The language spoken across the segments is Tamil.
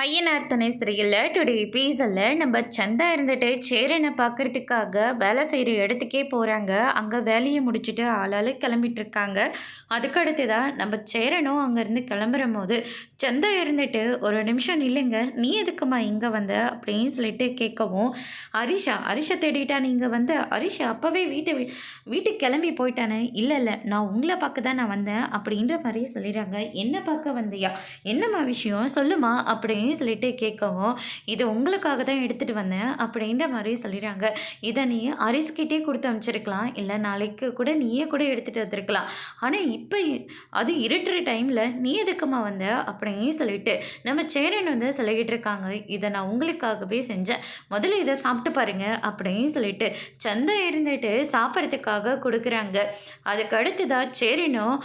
ஐயனார் துணை சிறையில் டுடே எபிசோடில் நம்ம சந்தா இருந்துட்டு சேரனை பார்க்கறதுக்காக வேலை செய்கிற இடத்துக்கே போகிறாங்க. அங்கே வேலையை முடிச்சுட்டு ஆளால் கிளம்பிட்டு இருக்காங்க. அதுக்கடுத்து தான் நம்ம சேரனும் அங்கேருந்து கிளம்புற போது சந்தா இருந்துட்டு ஒரு நிமிஷம் இல்லைங்க, நீ எதுக்குமா இங்கே வந்த அப்படின்னு சொல்லிட்டு கேட்கவும், அரிஷா தேடிட்டா நீங்கள் வந்த அரிஷா அப்போவே வீட்டுக்கு கிளம்பி போயிட்டானே. இல்லை நான் உங்களை பார்க்க தான் நான் வந்தேன் அப்படின்ற மாதிரியே சொல்லிடுறாங்க. என்ன பார்க்க வந்தியா, என்னம்மா விஷயம் சொல்லுமா அப்படின்னு சொல்லிட்டு கேட்கவும், இது உங்களுக்காக தான் எடுத்துகிட்டு வந்தேன் அப்படின்ற மாதிரி சொல்லிடுறாங்க. இதை நீ அரிசிக்கிட்டே கொடுத்து அனுப்பிச்சிருக்கலாம், இல்லை நாளைக்கு கூட நீயே கூட எடுத்துகிட்டு வந்திருக்கலாம். ஆனால் இப்போ அது இருட்டுற டைமில் நீ எதுக்குமா வந்த அப்படின்னு சொல்லிட்டு நம்ம சேரன் வந்து சொல்லிக்கிட்டு இருக்காங்க. இதை நான் உங்களுக்காகவே செஞ்சேன், முதல்ல இதை சாப்பிட்டு பாருங்க அப்படின்னு சொல்லிட்டு சந்தை இருந்துட்டு சாப்பிட்றதுக்காக கொடுக்குறாங்க. அதுக்கு அடுத்ததாக சேரனும்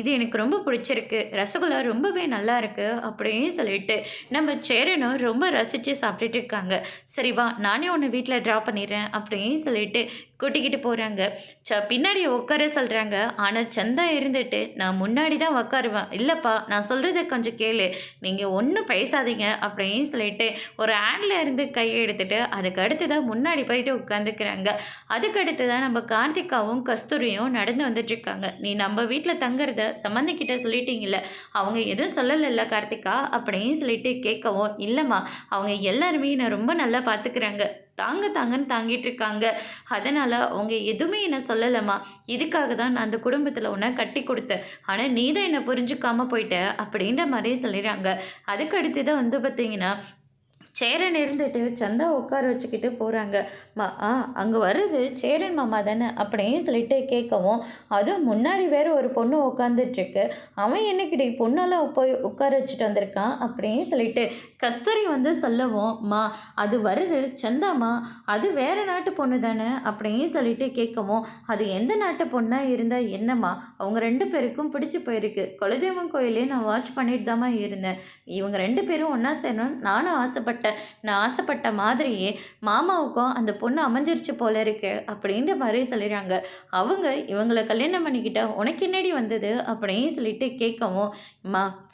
இது எனக்கு ரொம்ப பிடிச்சிருக்கு, ரசகுல்லா ரொம்பவே நல்லா இருக்கு அப்படின்னு சொல்லிட்டு நம்ம சேரனும் ரொம்ப ரசித்து சாப்பிட்டுட்டு இருக்காங்க. சரி வா, நானே ஒன்று வீட்டில் ட்ராப் பண்ணிடுறேன் அப்படின்னு சொல்லிட்டு கூட்டிக்கிட்டு போகிறாங்க. பின்னாடி உட்கார சொல்கிறாங்க. ஆனால் சந்தா இருந்துட்டு நான் முன்னாடி தான் உட்காருவேன், இல்லைப்பா நான் சொல்கிறத கொஞ்சம் கேளு, நீங்கள் ஒன்றும் பேசாதீங்க அப்படின்னு சொல்லிட்டு ஒரு ஹேண்டில் இருந்து கையை எடுத்துட்டு அதுக்கு அடுத்து தான் முன்னாடி போயிட்டு உட்காந்துக்கிறாங்க. அதுக்கு அடுத்து தான் நம்ம கார்த்திகாவும் கஸ்தூரியும் நடந்து வந்துட்டுருக்காங்க. நீ நம்ம வீட்டில் தங்குறத சம்மந்திக்கிட்ட சொல்லிட்டீங்கல்ல, அவங்க எதுவும் சொல்லலைல்ல கார்த்திகா அப்படின்னு சொல்லிட்டு கேட்கவும், இல்லைம்மா அவங்க எல்லாருமே என்னை ரொம்ப நல்லா பார்த்துக்கிறாங்க, தாங்கன்னு தாங்கிட்டு இருக்காங்க, அதனால் அவங்க எதுவுமே என்னை சொல்லலைம்மா, இதுக்காக தான் நான் அந்த குடும்பத்தில் உன்னை கட்டி கொடுத்தேன், ஆனால் நீ தான் என்னை புரிஞ்சுக்காமல் போயிட்ட அப்படின்ற மாதிரியே சொல்லிடுறாங்க. அதுக்கு அடுத்து தான் வந்து பார்த்திங்கன்னா சேரன் இருந்துட்டு சந்தா உட்கார வச்சுக்கிட்டு போகிறாங்க. அங்கே வர்றது சேரன் மாமா தானே அப்படின்னு சொல்லிட்டு கேட்கவும், அதுவும் முன்னாடி வேறு ஒரு பொண்ணு உட்காந்துட்ருக்கு, அவன் என்னைக்கிட்ட பொண்ணெல்லாம் போய் உட்கார வச்சுட்டு வந்திருக்கான் அப்படின்னு சொல்லிட்டு கஸ்தூரி வந்து சொல்லவும், அது வருது சந்தாமா, அது வேறு நாட்டு பொண்ணு தானே அப்படின்னு சொல்லிட்டு கேட்கவும், அது எந்த நாட்டு பொண்ணாக இருந்தால் என்னம்மா, அவங்க ரெண்டு பேருக்கும் பிடிச்சி போயிருக்கு, குலதெய்வம் கோயிலே நான் வாட்ச் பண்ணிட்டு தாம்மா இருந்தேன், இவங்க ரெண்டு பேரும் ஒன்றா சேரணும் நானும் ஆசைப்பட்டேன், நான் ஆசைப்பட்ட மாதிரியே மாமாவுக்கும் அந்த பொண்ணு அமைஞ்சிருச்சு போல இருக்கு அப்படின்ற மாதிரி சொல்லிடுறாங்க. அவங்க இவங்களை கல்யாணம் பண்ணிக்கிட்ட உனக்கு என்னடி வந்தது அப்படின்னு சொல்லிட்டு கேட்கவும்,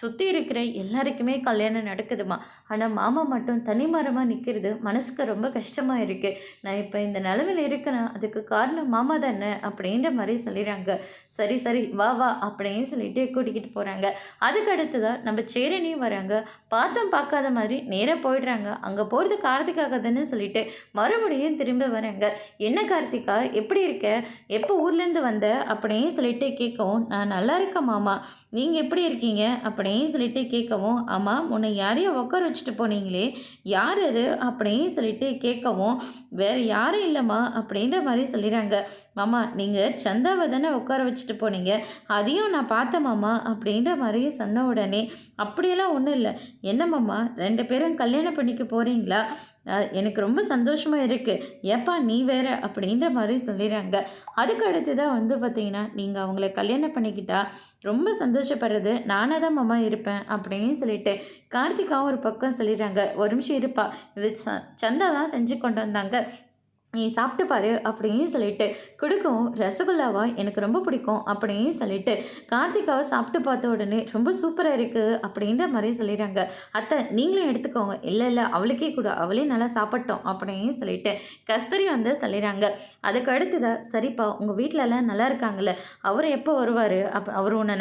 சுற்றி இருக்கிற எல்லாருக்குமே கல்யாணம் நடக்குதுமா, ஆனால் மாமா மட்டும் தனிமரமாக நிற்கிறது மனசுக்கு ரொம்ப கஷ்டமாக இருக்குது, நான் இப்போ இந்த நிலவில் இருக்கேன்னா அதுக்கு காரணம் மாமா தானே அப்படின்ற மாதிரி சொல்லிடுறாங்க. சரி வா அப்படின்னு சொல்லிட்டு கூட்டிக்கிட்டு போகிறாங்க. அதுக்கு அடுத்ததான் நம்ம சேரனியும் வராங்க. பார்க்காத மாதிரி நேராக போயிடுறாங்க. அங்கே போகிறது கார்த்திகாக தானே சொல்லிட்டு மறுபடியும் திரும்ப வராங்க. என்ன கார்த்திகா எப்படி இருக்க, எப்போ ஊர்லேருந்து வந்த அப்படின்னு சொல்லிட்டு கேட்கவும், நான் நல்லா இருக்கேன் மாமா, நீங்கள் எப்படி இருக்கீங்க அப்படின்னு சொல்லிட்டு கேட்கவும், ஆமாம் உன்னை யாரையும் உட்கார வச்சுட்டு போனீங்களே யார் அது அப்படின்னு சொல்லிட்டு கேட்கவும், வேறு யாரும் இல்லைம்மா அப்படின்ற மாதிரி சொல்லிடுறாங்க. மாமா நீங்கள் சந்தாவை தானே உட்கார வச்சுட்டு போனீங்க, அதையும் நான் பார்த்தேன் மாமா அப்படின்ற மாதிரி சொன்ன உடனே, அப்படியெல்லாம் ஒன்றும் இல்லை, என்ன மாமா ரெண்டு பேரும் கல்யாணம் பண்ணிக்க போகிறீங்களா, எனக்கு ரொம்ப சந்தோஷமாக இருக்குது, ஏப்பா நீ வேற அப்படின்ற மாதிரி சொல்லிடுறாங்க. அதுக்கு அடுத்து தான் வந்து பார்த்திங்கன்னா, நீங்கள் அவங்கள கல்யாணம் பண்ணிக்கிட்டா ரொம்ப சந்தோஷப்படுறது நானாக தான் மாமா இருப்பேன் அப்படின்னு சொல்லிட்டு கார்த்திகாவும் ஒரு பக்கம் சொல்லிடுறாங்க. ஒரு நிமிஷம் இருப்பா, இது சந்தா தான் செஞ்சு கொண்டு வந்தாங்க, நீ சாப்பிட்டு பாரு அப்படின்னு சொல்லிட்டு கொடுக்கவும், ரசகுல்லாவா எனக்கு ரொம்ப பிடிக்கும் அப்படின்னு சொல்லிட்டு கார்த்திகாவை சாப்பிட்டு பார்த்த உடனே ரொம்ப சூப்பராக இருக்குது அப்படின்ற மாதிரி சொல்லிடுறாங்க. அத்தை நீங்களும் எடுத்துக்கோங்க, இல்லை அவளுக்கே கூட, அவளே நல்லா சாப்பிட்டோம் அப்படின்னு சொல்லிட்டு கஸ்தூரி வந்து சொல்லிடுறாங்க. அதுக்கு அடுத்ததாக, சரிப்பா உங்கள் வீட்டிலலாம் நல்லா இருக்காங்கல்ல, அவர் எப்போ வருவார், அவர் உன்னை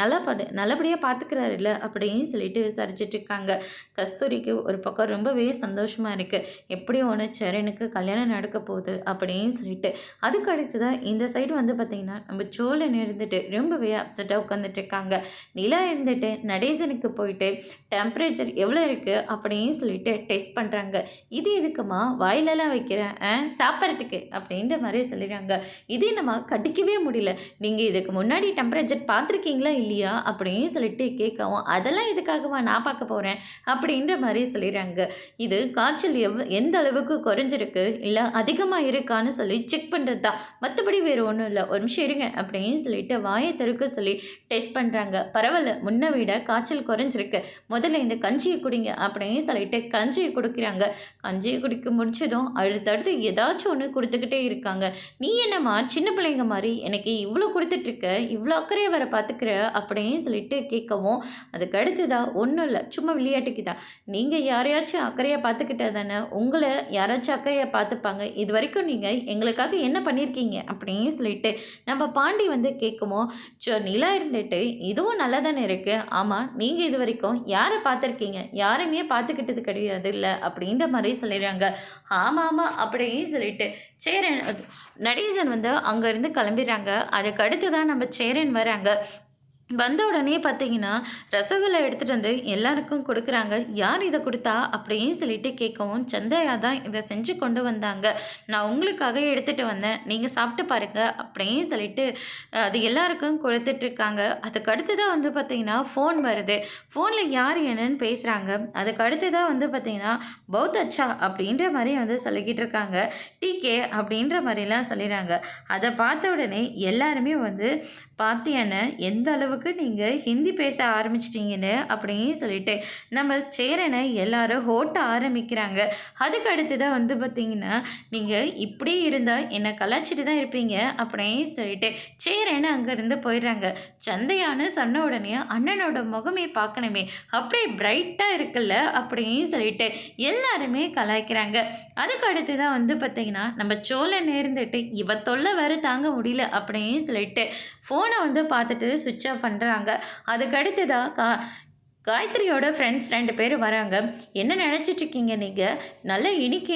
நல்லபடியாக பார்த்துக்கிறாரு இல்லை அப்படின்னு சொல்லிட்டு விசாரிச்சுட்டு இருக்காங்க. கஸ்தூரிக்கு ஒரு பக்கம் ரொம்பவே சந்தோஷமாக இருக்குது, எப்படியும் ஒன்று சரணுக்கு கல்யாணம் நடக்க போகுது அப்படின்னு சொல்லிட்டு. அதுக்கு அடுத்து தான் இந்த சைடு வந்து பார்த்திங்கன்னா நம்ம சோழன் இருந்துட்டு ரொம்பவே அப்செட்டாக உட்காந்துட்டு இருக்காங்க. நிலா இருந்துட்டு நடேசனுக்கு போயிட்டு டெம்பரேச்சர் எவ்வளோ இருக்குது அப்படின்னு சொல்லிட்டு டெஸ்ட் பண்ணுறாங்க. இது எதுக்குமா வாயிலெல்லாம் வைக்கிறேன், சாப்பிட்றதுக்கு அப்படின்ற மாதிரி சொல்லிடுறாங்க. இது நம்ம கட்டிக்கவே முடியல, நீங்கள் இதுக்கு முன்னாடி டெம்பரேச்சர் பார்த்துருக்கீங்களா இல்லையா அப்படின்னு சொல்லிட்டு கேட்கவும், அதெல்லாம் இதுக்காகவா நான் பார்க்க போகிறேன் அப்படின்ற மாதிரி சொல்லிடுறாங்க. இது காய்ச்சல் எந்த அளவுக்கு குறைஞ்சிருக்கு இல்லை அதிகமாக இருக்கான்னு சொல்லி செக் பண்ணுறது தான். மற்றபடி வேறு ஒன்றும் இல்லை. ஒரு நிமிஷம் இருங்க அப்படின்னு சொல்லிட்டு வாயை திறக்க சொல்லி டெஸ்ட் பண்ணுறாங்க. பரவாயில்ல, முன்ன விட காய்ச்சல் குறைஞ்சிருக்கு. முதல்ல இந்த கஞ்சியை குடிங்க அப்படின்னு சொல்லிட்டு கஞ்சியை குடிக்கிறாங்க. கஞ்சியை குடிக்க முடிச்சதும் அடுத்தடுத்து ஏதாச்சும் ஒன்று கொடுத்துக்கிட்டே இருக்காங்க. நீ என்னம்மா சின்ன பிள்ளைங்க மாதிரி எனக்கு இவ்வளோ கொடுத்துட்ருக்க, இவ்வளோ அக்கறையை வர பார்த்துக்கிற அப்படின்னு சொல்லிட்டு கேட்கவும், அதுக்கு அடுத்ததா ஒன்றும் இல்லை, சும்மா விளையாட்டுக்கு தான். நீங்கள் யாரையாச்சும் அக்கறையாக பார்த்துக்கிட்டா தானே உங்களை யாராச்சும் அக்கறையாக பார்த்துப்பாங்க. இது வரைக்கும் நீங்கள் எங்களுக்காக என்ன பண்ணியிருக்கீங்க அப்படின்னு சொல்லிட்டு நம்ம பாண்டி வந்து கேட்கவும், நிலா இருந்துட்டு இதுவும் நல்லா தானே இருக்குது. ஆமாம், நீங்கள் இது வரைக்கும் யாரை பார்த்துருக்கீங்க? யாரையுமே பார்த்துக்கிட்டது கிடையாது இல்லை அப்படின்ற மாதிரி சொல்லிடுறாங்க. ஆமாம் ஆமாம் அப்படின்னு சொல்லிட்டு சேரன் நடேசன் வந்து அங்கேருந்து கிளம்பிடுறாங்க. அதுக்கு அடுத்து தான் நம்ம சேரன் வராங்க. வந்த உடனே பார்த்தீங்கன்னா, ரசகுல்லா எடுத்துகிட்டு வந்து எல்லாருக்கும் கொடுக்குறாங்க. யார் இதை கொடுத்தா அப்படின்னு சொல்லிட்டு கேட்கவும், சந்தையா தான் இதை செஞ்சு கொண்டு வந்தாங்க. நான் உங்களுக்காக எடுத்துகிட்டு வந்தேன், நீங்கள் சாப்பிட்டு பாருங்க அப்படின்னு சொல்லிட்டு அது எல்லாருக்கும் கொடுத்துட்ருக்காங்க. அதுக்கு அடுத்ததாக வந்து பார்த்தீங்கன்னா ஃபோன் வருது. ஃபோனில் யார் என்னன்னு பேசுகிறாங்க. அதுக்கு அடுத்ததாக வந்து பார்த்தீங்கன்னா பௌத் அச்சா அப்படின்ற மாதிரி வந்து சொல்லிக்கிட்டு இருக்காங்க. டிகே அப்படின்ற மாதிரிலாம் சொல்லிடுறாங்க. அதை பார்த்த உடனே எல்லாருமே வந்து பாத்தியானே எந்த அளவுக்கு நீங்கள் ஹிந்தி பேச ஆரம்பிச்சிட்டிங்கன்னு அப்படின்னு சொல்லிட்டு நம்ம சேரனை எல்லாரும் ஓட்ட ஆரம்பிக்கிறாங்க. அதுக்கு அடுத்ததாக வந்து பார்த்திங்கன்னா, நீங்கள் இப்படி இருந்தால் என்னை கலாச்சிட்டு தான் இருப்பீங்க அப்படின்னு சொல்லிட்டு சேரனை அங்கேருந்து போயிடுறாங்க. சந்தையான்னு சொன்ன உடனே அண்ணனோட முகமே பார்க்கணுமே, அப்படியே பிரைட்டாக இருக்குல்ல அப்படின்னு சொல்லிட்டு எல்லாருமே கலாய்க்கிறாங்க. அதுக்கு அடுத்ததாக வந்து பார்த்திங்கன்னா, நம்ம சோழன் நேர்ந்துட்டு இவ தொல்லை வேறு தாங்க முடியல அப்படின்னு சொல்லிட்டு ஃபோனை வந்து பார்த்துட்டு சுவிட்ச் ஆஃப் பண்ணுறாங்க. அதுக்கு அடுத்ததாக காயத்ரியோட ஃப்ரெண்ட்ஸ் 2 பேர் வராங்க. என்ன நினச்சிட்ருக்கீங்க நீங்கள்? நல்லா இன்றைக்கி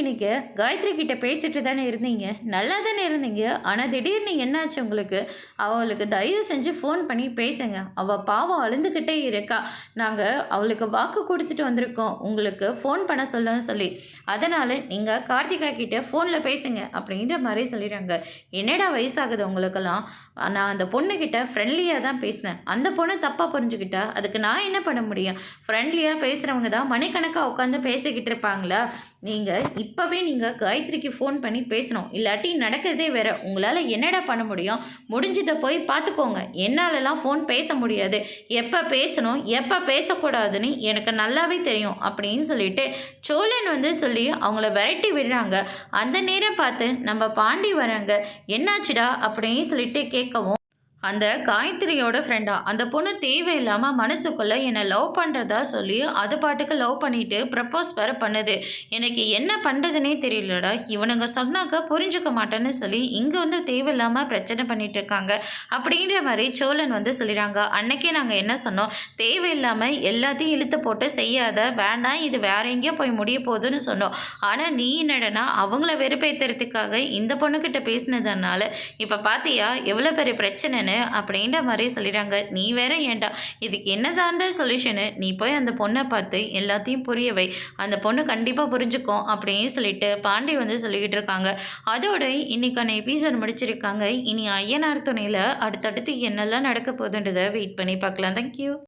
காயத்ரி கிட்டே பேசிட்டு தானே இருந்தீங்க, நல்லா தானே இருந்தீங்க. ஆனால் திடீர்னு என்னாச்சு உங்களுக்கு? அவளுக்கு தயவு செஞ்சு ஃபோன் பண்ணி பேசுங்க. அவள் பாவம் அழுந்துக்கிட்டே இருக்கா. நாங்கள் அவளுக்கு வாக்கு கொடுத்துட்டு வந்திருக்கோம் உங்களுக்கு ஃபோன் பண்ண சொல்லி. அதனால் நீங்கள் கார்த்திகா கிட்டே ஃபோனில் பேசுங்க அப்படின்ற மாதிரி சொல்லிடுறாங்க. என்னடா வயசாகுது உங்களுக்கெல்லாம்? நான் அந்த பொண்ணுக்கிட்ட ஃப்ரெண்ட்லியாக தான் பேசினேன். அந்த பொண்ணு தப்பாக புரிஞ்சுக்கிட்டா அதுக்கு நான் என்ன பண்ண முடியும்? ஃப்ரெண்ட்லியாக பேசுகிறவங்க தான் மணிக்கணக்காக உட்காந்து பேசிக்கிட்டு இருப்பாங்களா? இப்போவே நீங்கள் காயத்ரிக்கு ஃபோன் பண்ணி பேசணும். இல்லாட்டி நடக்கிறதே வேறு. உங்களால் என்னடா பண்ண முடியும்? முடிஞ்சதை போய் பார்த்துக்கோங்க. என்னாலலாம் ஃபோன் பேச முடியாது. எப்போ பேசணும் எப்போ பேசக்கூடாதுன்னு எனக்கு நல்லாவே தெரியும் அப்படின்னு சொல்லிட்டு சோழன் வந்து சொல்லி அவங்கள விரட்டி விடுறாங்க. அந்த நேரம் பார்த்து நம்ம பாண்டி வராங்க. என்னாச்சுடா அப்படின்னு சொல்லிட்டு கேட்கவும், அந்த காயத்ரியோட ஃப்ரெண்டா அந்த பொண்ணு தேவையில்லாமல் மனசுக்குள்ளே என்னை லவ் பண்ணுறதா சொல்லி அது பாட்டுக்கு லவ் பண்ணிவிட்டு ப்ரப்போஸ் வேறு பண்ணுது. எனக்கு என்ன பண்ணுறதுனே தெரியலடா. இவனுங்க சொன்னாக்க புரிஞ்சுக்க மாட்டேன்னு சொல்லி இங்கே வந்து தேவையில்லாமல் பிரச்சனை பண்ணிகிட்டு இருக்காங்க அப்படின்ற மாதிரி சோழன் வந்து சொல்லிடுறாங்க. அன்னைக்கே நாங்கள் என்ன சொன்னோம்? தேவையில்லாமல் எல்லாத்தையும் இழுத்து போட்டு செய்யாத, வேண்டாம், இது வேற எங்கேயோ போய் முடிய போகுதுன்னு சொன்னோம். ஆனால் நீ என்னடனா அவங்கள வெறுப்பேற்றுறதுக்காக இந்த பொண்ணுக்கிட்ட பேசினதுனால இப்போ பார்த்தியா எவ்வளோ பெரிய பிரச்சனை அப்படின்ற மாதிரி சொல்லிடுறாங்க. நீ வேற ஏன்டா, இதுக்கு என்னதான் சொல்யூஷனு? நீ போய் அந்த பொண்ணை பார்த்து எல்லாத்தையும் புரிய வை. அந்த பொண்ணு கண்டிப்பாக புரிஞ்சுக்கும் அப்படின்னு சொல்லிட்டு பாண்டி வந்து சொல்லிக்கிட்டு இருக்காங்க. அதோட இன்னைக்கான எபிசோட் முடிச்சிருக்காங்க. இனி ஐயனார் துணையில் அடுத்தடுத்து என்னெல்லாம் நடக்க போகுதுன்றதை வெயிட் பண்ணி பார்க்கலாம். தேங்க்யூ.